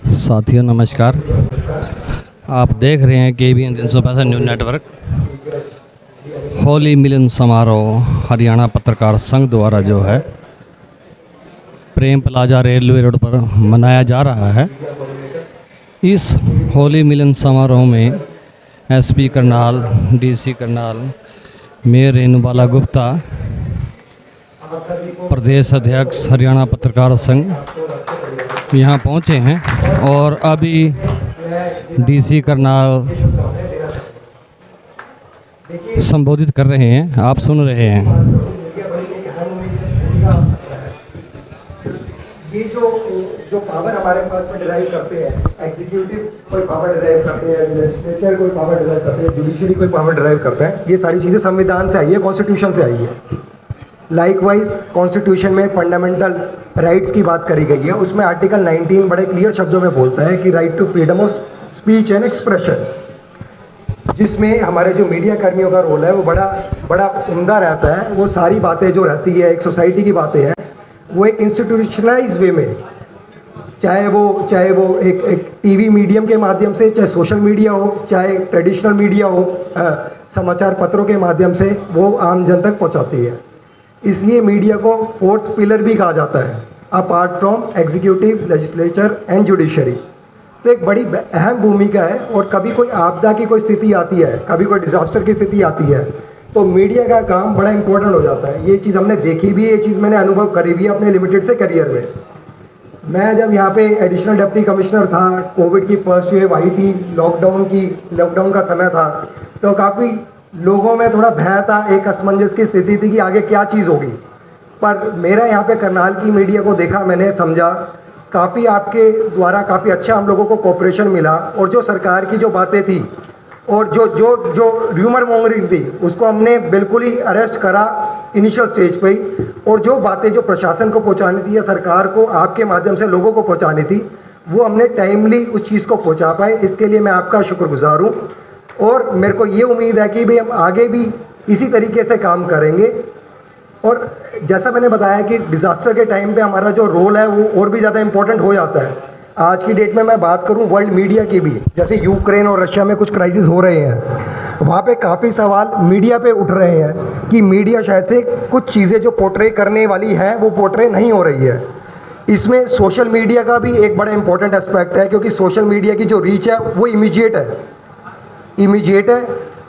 साथियों नमस्कार। आप देख रहे हैं KBN 365 न्यूज़ नेटवर्क। होली मिलन समारोह हरियाणा पत्रकार संघ द्वारा जो है प्रेम प्लाजा रेलवे रोड पर मनाया जा रहा है। इस होली मिलन समारोह में SP Karnal, DC Karnal, mayor Renubala Gupta, प्रदेश अध्यक्ष हरियाणा पत्रकार संघ यहाँ पहुँचे हैं और अभी DC करनाल संबोधित कर रहे हैं, आप सुन रहे हैं। ये जो पावर हमारे पास में डिराइव करते हैं, एग्जीक्यूटिव कोई पावर डिराइव करते हैं, लेजिस्लेचर कोई पावर डिराइव करते हैं, जुडिशरी कोई पावर डिराइव करता है, ये सारी चीज़ें संविधान से आई है, कॉन्स्टिट्यूशन से आई है। लाइकवाइज कॉन्स्टिट्यूशन में फंडामेंटल राइट्स की बात करी गई है। उसमें आर्टिकल 19 बड़े क्लियर शब्दों में बोलता है कि right to freedom of speech and expression, जिसमें हमारे जो मीडिया कर्मियों का रोल है वो बड़ा उम्दा रहता है। वो सारी बातें जो रहती है एक सोसाइटी की बातें हैं, वो एक इंस्टीट्यूशनलाइज वे में, चाहे वो एक टीवी मीडियम के माध्यम से, चाहे सोशल मीडिया हो, चाहे ट्रेडिशनल मीडिया हो, समाचार पत्रों के माध्यम से वो आम जन तक पहुंचाती है। इसलिए मीडिया को फोर्थ पिलर भी कहा जाता है, apart from executive, legislature and judiciary. तो एक बड़ी अहम भूमिका है। और कभी कोई आपदा की कोई स्थिति आती है, कभी कोई डिजास्टर की स्थिति आती है, तो मीडिया का काम बड़ा इंपॉर्टेंट हो जाता है। ये चीज़ हमने देखी भी, ये चीज़ मैंने अनुभव करी भी अपने लिमिटेड से करियर में। मैं जब यहाँ पे एडिशनल डिप्टी कमिश्नर था, कोविड की फर्स्ट वेव आई थी, लॉकडाउन का समय था, तो काफ़ी लोगों में थोड़ा भय था, एक असमंजस की स्थिति थी कि आगे क्या चीज़ होगी। पर मेरा यहाँ पे करनाल की मीडिया को देखा, मैंने समझा, काफ़ी आपके द्वारा काफ़ी अच्छा हम लोगों को कोऑपरेशन मिला। और जो सरकार की जो बातें थी और जो र्यूमर मॉन्गरिंग थी, उसको हमने बिल्कुल ही अरेस्ट करा इनिशियल स्टेज पे ही। और जो बातें जो प्रशासन को पहुँचानी थी या सरकार को आपके माध्यम से लोगों को पहुँचानी थी, वो हमने टाइमली उस चीज़ को पहुँचा पाए। इसके लिए मैं आपका शुक्रगुजार हूँ। और मेरे को ये उम्मीद है कि भाई हम आगे भी इसी तरीके से काम करेंगे। और जैसा मैंने बताया कि डिज़ास्टर के टाइम पे हमारा जो रोल है वो और भी ज़्यादा इम्पोर्टेंट हो जाता है। आज की डेट में मैं बात करूं वर्ल्ड मीडिया की भी, जैसे यूक्रेन और रशिया में कुछ क्राइसिस हो रहे हैं, वहाँ पे काफ़ी सवाल मीडिया पे उठ रहे हैं कि मीडिया शायद से कुछ चीज़ें जो पोर्ट्रे करने वाली हैं वो पोर्ट्रे नहीं हो रही है। इसमें सोशल मीडिया का भी एक बड़ा इंपॉर्टेंट एस्पेक्ट है, क्योंकि सोशल मीडिया की जो रीच है वो इमीडिएट है।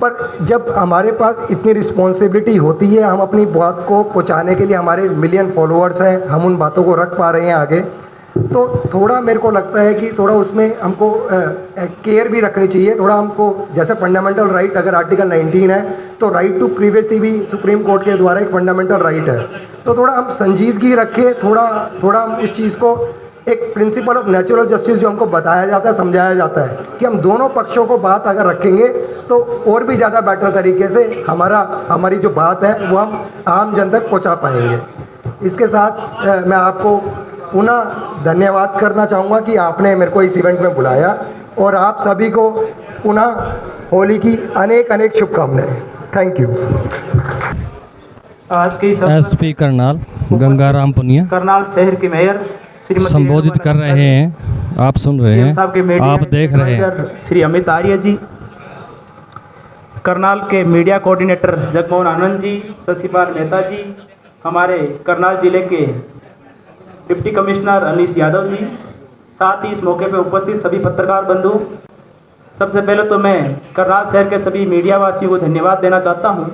पर जब हमारे पास इतनी रिस्पॉन्सिबिलिटी होती है, हम अपनी बात को पहुंचाने के लिए, हमारे मिलियन फॉलोअर्स हैं, हम उन बातों को रख पा रहे हैं आगे, तो थोड़ा मेरे को लगता है कि थोड़ा उसमें हमको केयर भी रखनी चाहिए। थोड़ा हमको, जैसे फंडामेंटल राइट अगर आर्टिकल 19 है, तो राइट टू प्रिवेसी भी सुप्रीम कोर्ट के द्वारा एक फंडामेंटल राइट है। तो थोड़ा हम संजीदगी रखें, थोड़ा हम उस चीज़ को, एक प्रिंसिपल ऑफ नेचुरल जस्टिस जो हमको बताया जाता है, समझाया जाता है कि हम दोनों पक्षों को बात अगर रखेंगे तो और भी ज़्यादा बेटर तरीके से हमारी जो बात है वो हम आम जन तक पहुंचा पाएंगे। इसके साथ मैं आपको पुनः धन्यवाद करना चाहूँगा कि आपने मेरे को इस इवेंट में बुलाया, और आप सभी को पुनः होली की अनेक शुभकामनाएं। Thank you. आज के SP करनाल गंगाराम पुनिया करनाल शहर के मेयर संबोधित कर रहे हैं, आप सुन रहे हैं, आप देख रहे हैं। श्री अमित आर्य जी, करनाल के मीडिया कोऑर्डिनेटर जगमोहन आनंद जी, शशिपाल मेहता जी, हमारे करनाल जिले के डिप्टी कमिश्नर अनीश यादव जी, साथ ही इस मौके पर उपस्थित सभी पत्रकार बंधु। सबसे पहले तो मैं करनाल शहर के सभी मीडिया वासियों को धन्यवाद देना चाहता हूं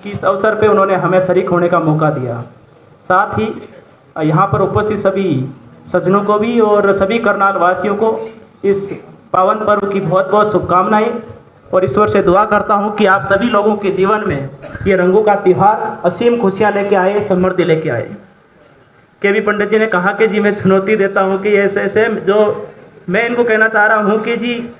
कि इस अवसर पर उन्होंने हमें शरीक होने का मौका दिया। साथ ही यहाँ पर उपस्थित सभी सज्जनों को भी और सभी करनाल वासियों को इस पावन पर्व की बहुत बहुत शुभकामनाएं, और ईश्वर से दुआ करता हूं कि आप सभी लोगों के जीवन में ये रंगों का त्यौहार असीम खुशियां लेके आए, समृद्धि लेके आए। KV पंडित जी ने कहा कि जी मैं चुनौती देता हूं कि ऐसे जो मैं इनको कहना चाह रहा हूं कि जी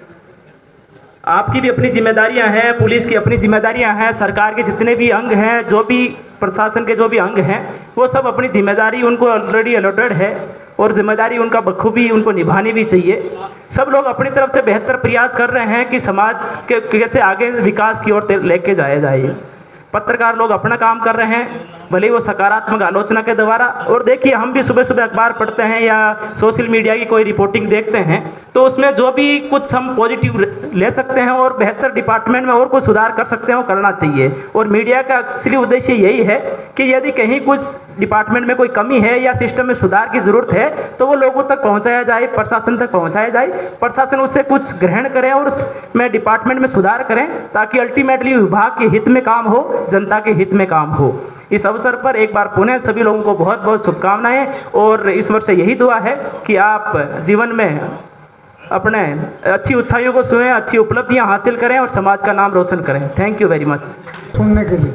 आपकी भी अपनी जिम्मेदारियां हैं, पुलिस की अपनी जिम्मेदारियां हैं, सरकार के जितने भी अंग हैं, जो भी प्रशासन के जो भी अंग हैं, वो सब अपनी जिम्मेदारी उनको ऑलरेडी अलॉटेड है और जिम्मेदारी उनका बखूबी उनको निभानी भी चाहिए। सब लोग अपनी तरफ से बेहतर प्रयास कर रहे हैं कि समाज के कैसे आगे विकास की ओर लेके जाया जाए। पत्रकार लोग अपना काम कर रहे हैं, भले ही वो सकारात्मक आलोचना के द्वारा। और देखिए, हम भी सुबह सुबह अखबार पढ़ते हैं या सोशल मीडिया की कोई रिपोर्टिंग देखते हैं, तो उसमें जो भी कुछ हम पॉजिटिव ले सकते हैं और बेहतर डिपार्टमेंट में और कुछ सुधार कर सकते हैं वो करना चाहिए। और मीडिया का असली उद्देश्य यही है कि यदि कहीं कुछ डिपार्टमेंट में कोई कमी है या सिस्टम में सुधार की ज़रूरत है तो वो लोगों तक पहुंचाया जाए, प्रशासन तक पहुंचाया जाए, प्रशासन उससे कुछ ग्रहण करें और उसमें डिपार्टमेंट में सुधार करें, ताकि अल्टीमेटली विभाग के हित में काम हो, जनता के हित में काम हो। इस अवसर पर एक बार पुनः सभी लोगों को बहुत बहुत शुभकामनाएं, और इस वर्ष यही दुआ है कि आप जीवन में अपने अच्छी ऊंचाइयों को छुएं, अच्छी उपलब्धियां हासिल करें और समाज का नाम रोशन करें। Thank you very much. सुनने के लिए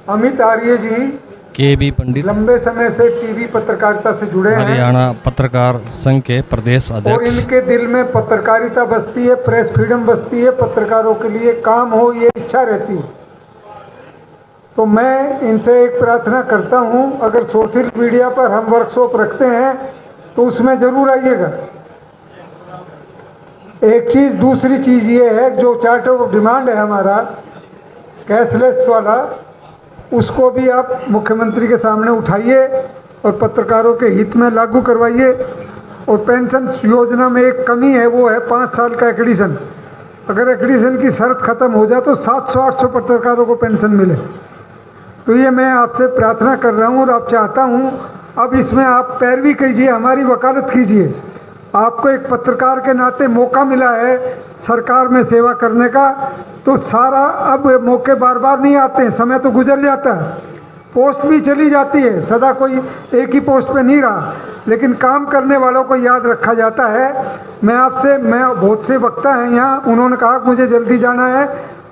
अमित आर्य जी KB पंडित, लंबे समय से टीवी पत्रकारिता से जुड़े हैं हरियाणा पत्रकार संघ के प्रदेश और अध्यक्ष। इनके दिल में पत्रकारिता बसती है, प्रेस फ्रीडम बसती है, पत्रकारों के लिए काम हो ये इच्छा रहती है। तो मैं इनसे एक प्रार्थना करता हूं, अगर सोशल मीडिया पर हम वर्कशॉप रखते हैं तो उसमें ज़रूर आइएगा। एक चीज़, दूसरी चीज़ ये है, जो चार्टर ऑफ डिमांड है हमारा कैशलेस वाला, उसको भी आप मुख्यमंत्री के सामने उठाइए और पत्रकारों के हित में लागू करवाइए। और पेंशन योजना में एक कमी है, वो है 5 साल का एक्रीडिशन। अगर एक्रीडिशन की शर्त ख़त्म हो जाए तो 700-800 पत्रकारों को पेंशन मिले। तो ये मैं आपसे प्रार्थना कर रहा हूँ और आप चाहता हूँ अब इसमें आप पैरवी कीजिए, हमारी वकालत कीजिए। आपको एक पत्रकार के नाते मौका मिला है सरकार में सेवा करने का, तो सारा अब मौके बार बार नहीं आते हैं, समय तो गुजर जाता है, पोस्ट भी चली जाती है, सदा कोई एक ही पोस्ट पे नहीं रहा, लेकिन काम करने वालों को याद रखा जाता है। मैं बहुत से वक्ता हैं यहाँ, उन्होंने कहा कि मुझे जल्दी जाना है,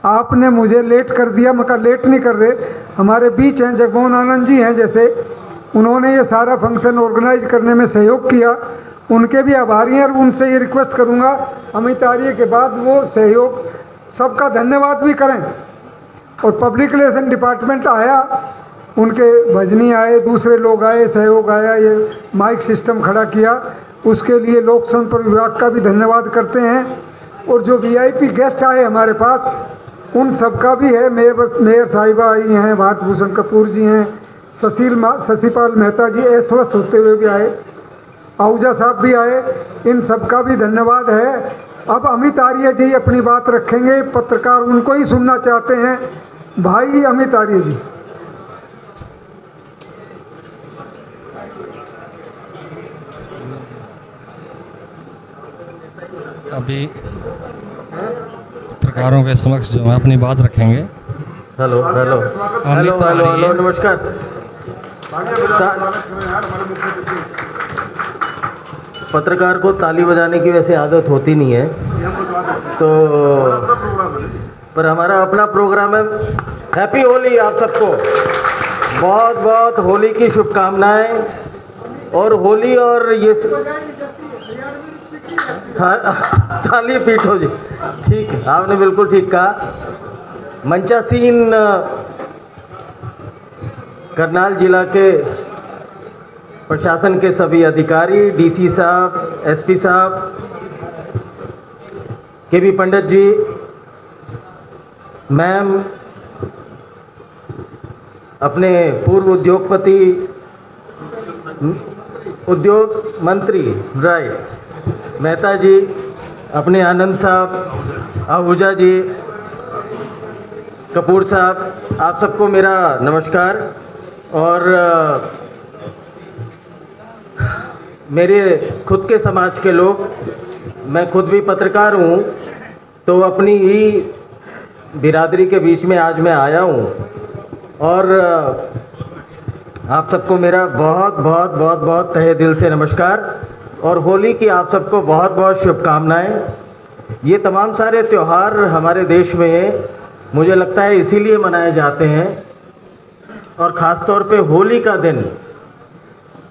आपने मुझे लेट कर दिया। मैं कहा लेट नहीं कर रहे, हमारे बीच हैं जगमोहन आनंद जी हैं जैसे, उन्होंने ये सारा फंक्शन ऑर्गेनाइज करने में सहयोग किया, उनके भी आभारी हैं। और उनसे ये रिक्वेस्ट करूंगा अमित आर्य के बाद वो सहयोग सबका धन्यवाद भी करें। और पब्लिक रिलेशन डिपार्टमेंट आया, उनके भजनी आए, दूसरे लोग आए, सहयोग आया, ये माइक सिस्टम खड़ा किया, उसके लिए लोक संपर्क विभाग का भी धन्यवाद करते हैं। और जो VIP गेस्ट आए हमारे पास, उन सबका भी है। मेयर साहिबा आई हैं, भारत भूषण कपूर जी हैं, शशिपाल मेहता जी अस्वस्थ होते हुए भी आए, आहूजा साहब भी आए, इन सबका भी धन्यवाद है। अब अमित आर्य जी अपनी बात रखेंगे, पत्रकार उनको ही सुनना चाहते हैं। भाई अमित आर्य जी। अभी पत्रकारों के समक्ष जो है अपनी बात रखेंगे। Hello hello hello hello hello नमस्कार। पत्रकार को ताली बजाने की वैसे आदत होती नहीं है, तो पर हमारा अपना प्रोग्राम है। हैप्पी होली आप सबको, बहुत बहुत होली की शुभकामनाएं। और होली और ये ताली पीठो जी, ठीक है, आपने बिल्कुल ठीक कहा। मंचासीन करनाल जिला के प्रशासन के सभी अधिकारी, DC साहब, SP साहब, KB पंडित जी, मैम, अपने पूर्व उद्योग मंत्री राइट मेहता जी, अपने आनंद साहब, आहूजा जी, कपूर साहब, आप सबको मेरा नमस्कार। और मेरे खुद के समाज के लोग, मैं खुद भी पत्रकार हूँ, तो अपनी ही बिरादरी के बीच में आज मैं आया हूँ। और आप सबको मेरा बहुत बहुत बहुत बहुत तहे दिल से नमस्कार और होली की आप सबको बहुत बहुत शुभकामनाएं। ये तमाम सारे त्यौहार हमारे देश में मुझे लगता है इसीलिए मनाए जाते हैं, और ख़ास तौर पे होली का दिन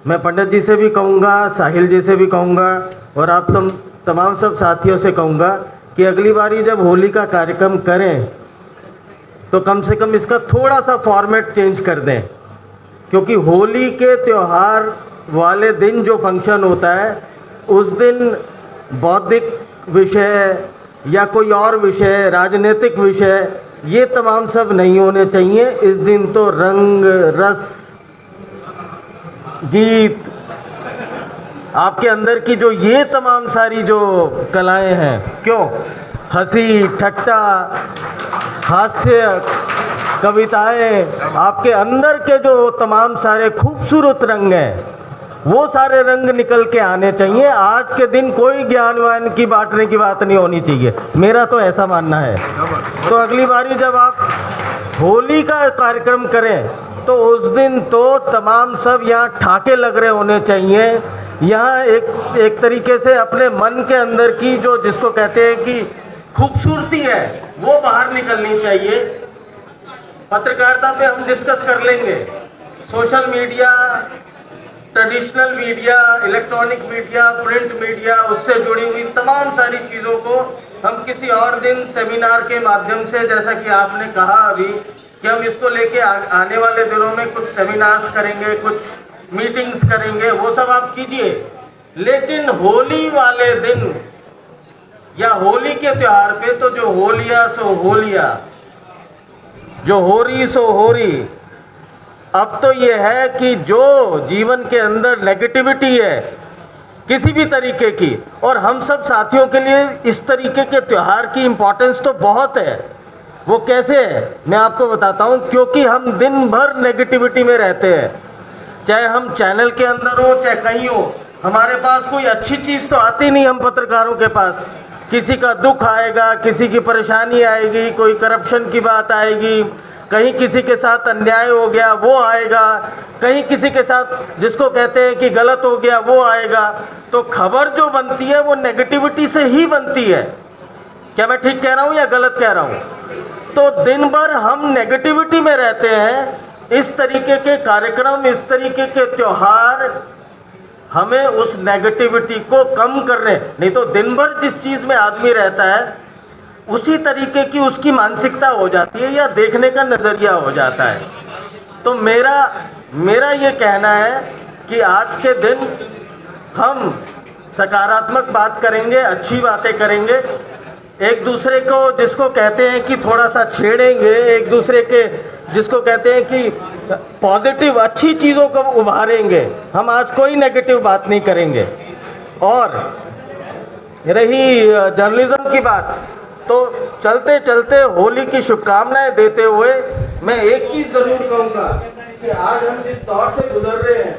मैं पंडित जी से भी कहूँगा, साहिल जी से भी कहूँगा, और आप तमाम सब साथियों से कहूँगा कि अगली बारी जब होली का कार्यक्रम करें तो कम से कम इसका थोड़ा सा फॉर्मेट चेंज कर दें, क्योंकि होली के त्यौहार वाले दिन जो फंक्शन होता है उस दिन बौद्धिक विषय या कोई और विषय, राजनीतिक विषय ये तमाम सब नहीं होने चाहिए। इस दिन तो रंग रस गीत आपके अंदर की जो ये तमाम सारी जो कलाएं हैं, क्यों हंसी ठट्टा हास्य कविताएं, आपके अंदर के जो तमाम सारे खूबसूरत रंग हैं वो सारे रंग निकल के आने चाहिए। आज के दिन कोई ज्ञानवान की बांटने की बात नहीं होनी चाहिए, मेरा तो ऐसा मानना है। तो अगली बारी जब आप होली का कार्यक्रम करें तो उस दिन तो तमाम सब यहाँ ठाके लग रहे होने चाहिए। यहाँ एक तरीके से अपने मन के अंदर की जो जिसको कहते हैं कि खूबसूरती है वो बाहर निकलनी चाहिए। पत्रकारिता पे हम डिस्कस कर लेंगे, social media, traditional media, electronic media, print media, उससे जुड़ी हुई तमाम सारी चीज़ों को हम किसी और दिन सेमिनार के माध्यम से, जैसा कि आपने कहा अभी कि हम इसको लेके आने वाले दिनों में कुछ सेमिनार्स करेंगे, कुछ मीटिंग्स करेंगे, वो सब आप कीजिए। लेकिन होली वाले दिन या होली के त्यौहार पे तो जो होलिया सो होलिया, जो हो रही सो हो रही। अब तो ये है कि जो जीवन के अंदर नेगेटिविटी है किसी भी तरीके की, और हम सब साथियों के लिए इस तरीके के त्यौहार की इम्पोर्टेंस तो बहुत है। वो कैसे है मैं आपको बताता हूँ, क्योंकि हम दिन भर नेगेटिविटी में रहते हैं, चाहे हम चैनल के अंदर हो चाहे कहीं हो, हमारे पास कोई अच्छी चीज़ तो आती नहीं। हम पत्रकारों के पास किसी का दुख आएगा, किसी की परेशानी आएगी, कोई करप्शन की बात आएगी, कहीं किसी के साथ अन्याय हो गया वो आएगा, कहीं किसी के साथ जिसको कहते हैं कि गलत हो गया वो आएगा। तो खबर जो बनती है वो नेगेटिविटी से ही बनती है। क्या मैं ठीक कह रहा हूँ या गलत कह रहा हूँ? तो दिन भर हम नेगेटिविटी में रहते हैं। इस तरीके के कार्यक्रम, इस तरीके के त्यौहार हमें उस नेगेटिविटी को कम करने, नहीं तो दिन भर जिस चीज़ में आदमी रहता है उसी तरीके की उसकी मानसिकता हो जाती है या देखने का नज़रिया हो जाता है। तो मेरा ये कहना है कि आज के दिन हम सकारात्मक बात करेंगे, अच्छी बातें करेंगे, एक दूसरे को जिसको कहते हैं कि थोड़ा सा छेड़ेंगे, एक दूसरे के जिसको कहते हैं कि पॉजिटिव अच्छी चीज़ों को उभारेंगे। हम आज कोई नेगेटिव बात नहीं करेंगे। और रही जर्नलिज्म की बात, तो चलते चलते होली की शुभकामनाएं देते हुए मैं एक चीज़ ज़रूर कहूँगा कि आज हम जिस दौर से गुजर रहे हैं,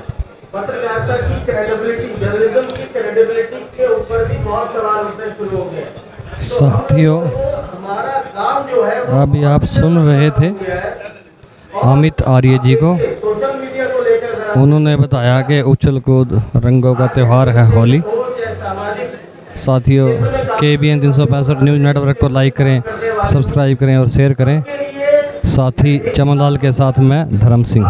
पत्रकारिता की क्रेडिबिलिटी, जर्नलिज्म की क्रेडिबिलिटी के ऊपर भी बहुत सवाल उठने शुरू हो गए। साथियों, हमारा काम जो है अभी आप सुन रहे थे अमित आर्य जी को। सोशल मीडिया को लेकर उन्होंने बताया कि उछल कूद रंगों का त्यौहार है होली। सामाजिक साथियों, KBN 365 न्यूज़ नेटवर्क को लाइक करें, सब्सक्राइब करें और शेयर करें। साथी चमनलाल के साथ मैं धर्म सिंह।